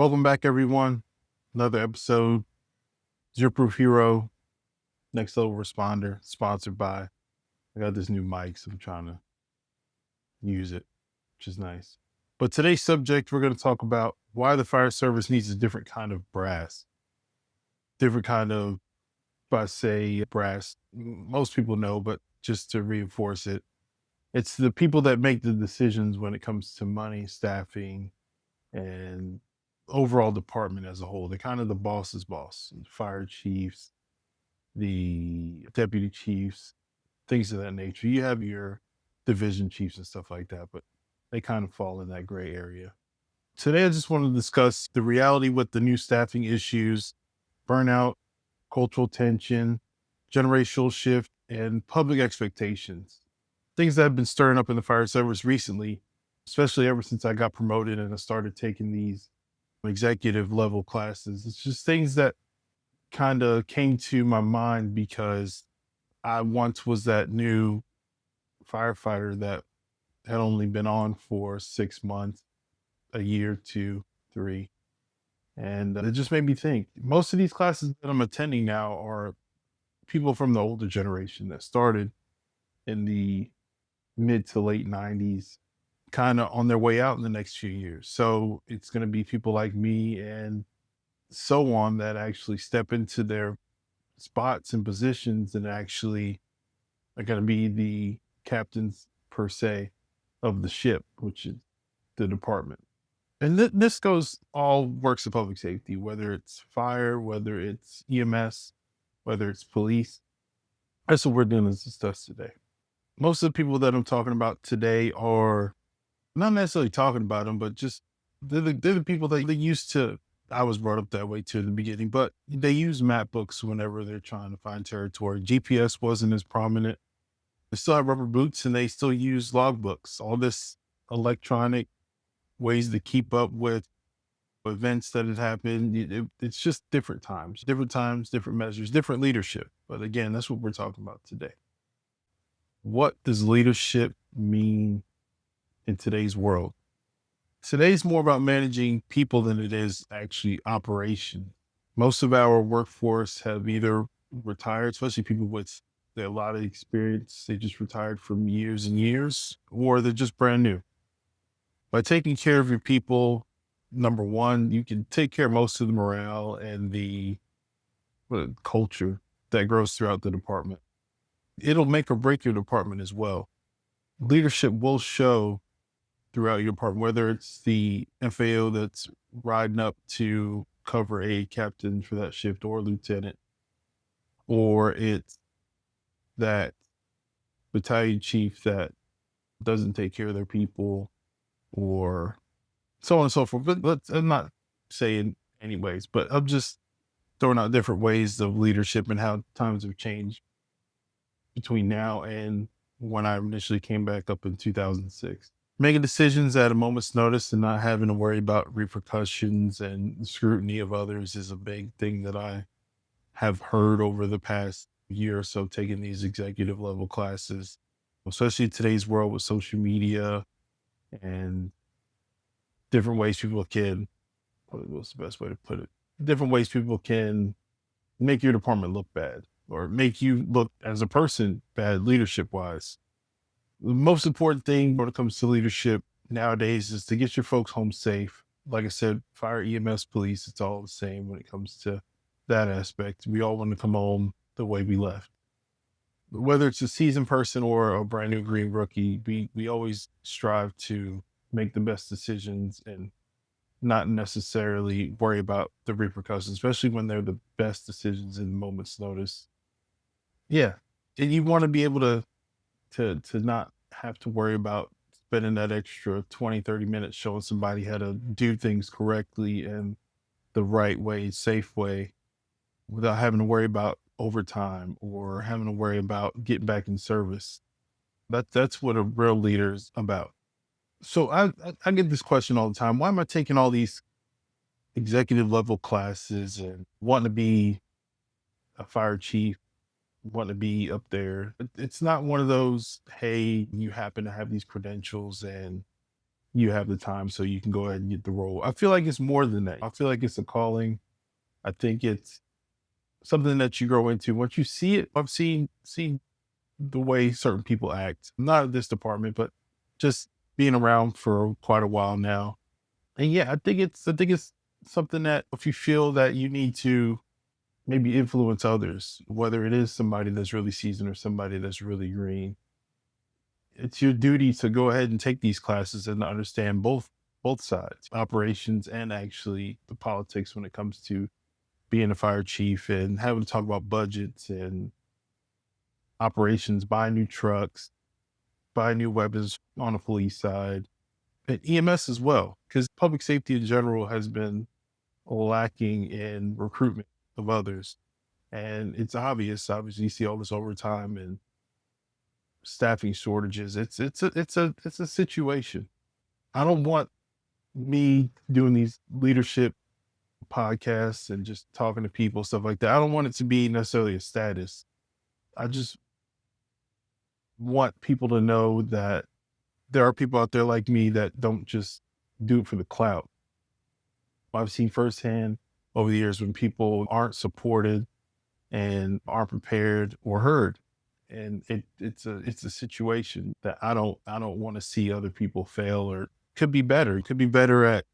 Welcome back, everyone. Another episode, Zero Proof Hero, Next Level Responder, sponsored by. I got this new mic, so I'm trying to use it, which is nice. But today's subject, we're going to talk about why the fire service needs a different kind of brass. Different kind of, if I say brass, most people know, but just to reinforce it, it's the people that make the decisions when it comes to money, staffing, and overall department as a whole. They're kind of the boss's boss, fire chiefs, the deputy chiefs, things of that nature. You have your division chiefs and stuff like that, but they kind of fall in that gray area. Today, I just want to discuss the reality with the new staffing issues, burnout, cultural tension, generational shift, and public expectations. Things that have been stirring up in the fire service recently, especially ever since I got promoted and I started taking these executive level classes. It's just things that kind of came to my mind because I once was that new firefighter that had only been on for 6 months, a year, two, three. And it just made me think most of these classes that I'm attending now are people from the older generation that started in the mid to late 90s, kind of on their way out in the next few years. So it's going to be people like me and so on that actually step into their spots and positions and actually are going to be the captains per se of the ship, which is the department. And this goes all works of public safety, whether it's fire, whether it's EMS, whether it's police. That's what we're doing is discuss today. Most of the people that I'm talking about today are not necessarily talking about them, but just they're the people that they used to. I was brought up that way too in the beginning, but they use map books whenever they're trying to find territory. GPS wasn't as prominent. They still have rubber boots and they still use logbooks. All this electronic ways to keep up with events that had happened. It's just different times, different measures, different leadership. But again, that's what we're talking about today. What does leadership mean in today's world? Today's more about managing people than it is actually operation. Most of our workforce have either retired, especially people with a lot of experience. They just retired from years and years, or they're just brand new. By taking care of your people, number one, you can take care of most of the morale and the culture that grows throughout the department. It'll make or break your department as well. Leadership will show throughout your department, whether it's the FAO that's riding up to cover a captain for that shift or lieutenant, or it's that battalion chief that doesn't take care of their people, or so on and so forth. But I'm not saying anyways, but I'm just throwing out different ways of leadership and how times have changed between now and when I initially came back up in 2006. Making decisions at a moment's notice and not having to worry about repercussions and scrutiny of others is a big thing that I have heard over the past year or so, taking these executive level classes, especially in today's world with social media and different ways people can, what's the best way to put it? Different ways people can make your department look bad or make you look as a person bad leadership wise. The most important thing when it comes to leadership nowadays is to get your folks home safe. Like I said, fire, EMS, police, it's all the same when it comes to that aspect. We all want to come home the way we left. Whether it's a seasoned person or a brand new green rookie, we always strive to make the best decisions and not necessarily worry about the repercussions, especially when they're the best decisions in a moment's notice. Yeah. And you want to be able to not have to worry about spending that extra 20, 30 minutes showing somebody how to do things correctly and the right way, safe way, without having to worry about overtime or having to worry about getting back in service. That's what a real leader is about. So I get this question all the time. Why am I taking all these executive level classes and wanting to be a fire chief, wanting to be up there? It's not one of those, hey, you happen to have these credentials and you have the time so you can go ahead and get the role. I feel like it's more than that. I feel like it's a calling. I think it's something that you grow into once you see it. I've seen the way certain people act, not in this department, but just being around for quite a while now. And yeah, I think it's something that if you feel that you need to maybe influence others, whether it is somebody that's really seasoned or somebody that's really green, it's your duty to go ahead and take these classes and understand both sides, operations and actually the politics when it comes to being a fire chief and having to talk about budgets and operations, buy new trucks, buy new weapons on the police side, and EMS as well, because public safety in general has been lacking in recruitment of others. And it's obvious, obviously, you see all this overtime and staffing shortages. It's a situation. I don't want me doing these leadership podcasts and just talking to people, stuff like that. I don't want it to be necessarily a status. I just want people to know that there are people out there like me that don't just do it for the clout. I've seen firsthand over the years when people aren't supported and aren't prepared or heard. And it's a situation that I don't want to see other people fail or could be better. Could be better at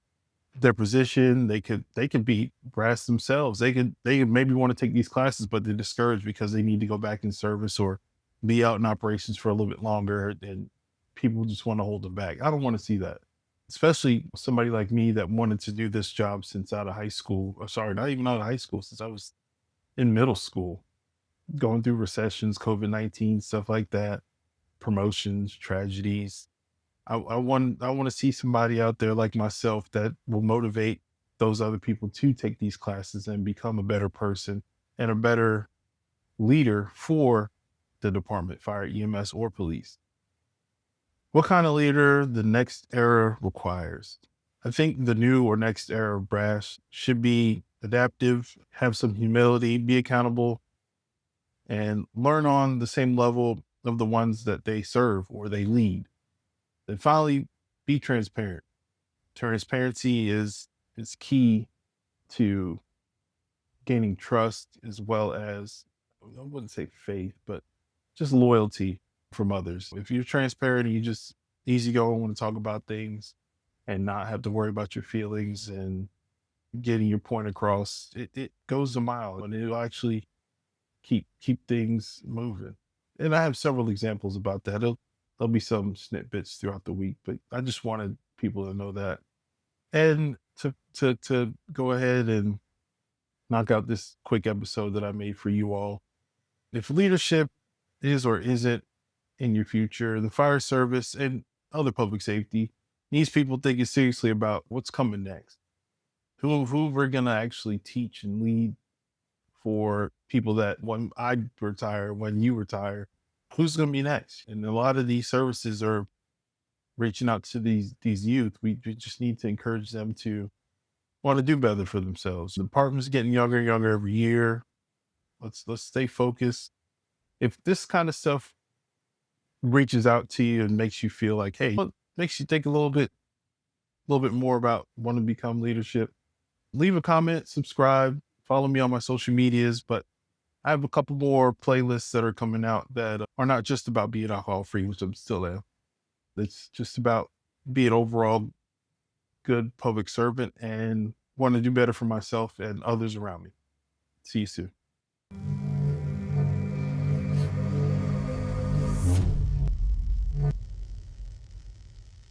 their position. They could be brass themselves. They could maybe want to take these classes, but they're discouraged because they need to go back in service or be out in operations for a little bit longer, and people just want to hold them back. I don't want to see that. Especially somebody like me that wanted to do this job since out of high school. Or sorry, not even out of high school, since I was in middle school, going through recessions, COVID-19, stuff like that, promotions, tragedies. I want to see somebody out there like myself that will motivate those other people to take these classes and become a better person and a better leader for the department, fire, EMS, or police. What kind of leader the next era requires? I think the new or next era of brass should be adaptive, have some humility, be accountable, and learn on the same level of the ones that they serve or they lead. And finally, be transparent. Transparency is key to gaining trust as well as, I wouldn't say faith, but just loyalty from others. If you're transparent and you just easy go and want to talk about things and not have to worry about your feelings and getting your point across, it goes a mile and it'll actually keep things moving. And I have several examples about that. There'll be some snippets throughout the week, but I just wanted people to know that. And to go ahead and knock out this quick episode that I made for you all. If leadership is or isn't in your future, the fire service and other public safety needs people thinking seriously about what's coming next. Who we're gonna actually teach and lead for people that when I retire, when you retire, who's going to be next? And a lot of these services are reaching out to these youth. We just need to encourage them to want to do better for themselves. The department's getting younger and younger every year. Let's stay focused. If this kind of stuff reaches out to you and makes you feel like, hey, makes you think a little bit more about want to become leadership, leave a comment, subscribe, follow me on my social medias. But I have a couple more playlists that are coming out that are not just about being alcohol free, which I'm still am. It's just about being overall good public servant and want to do better for myself and others around me. See you soon.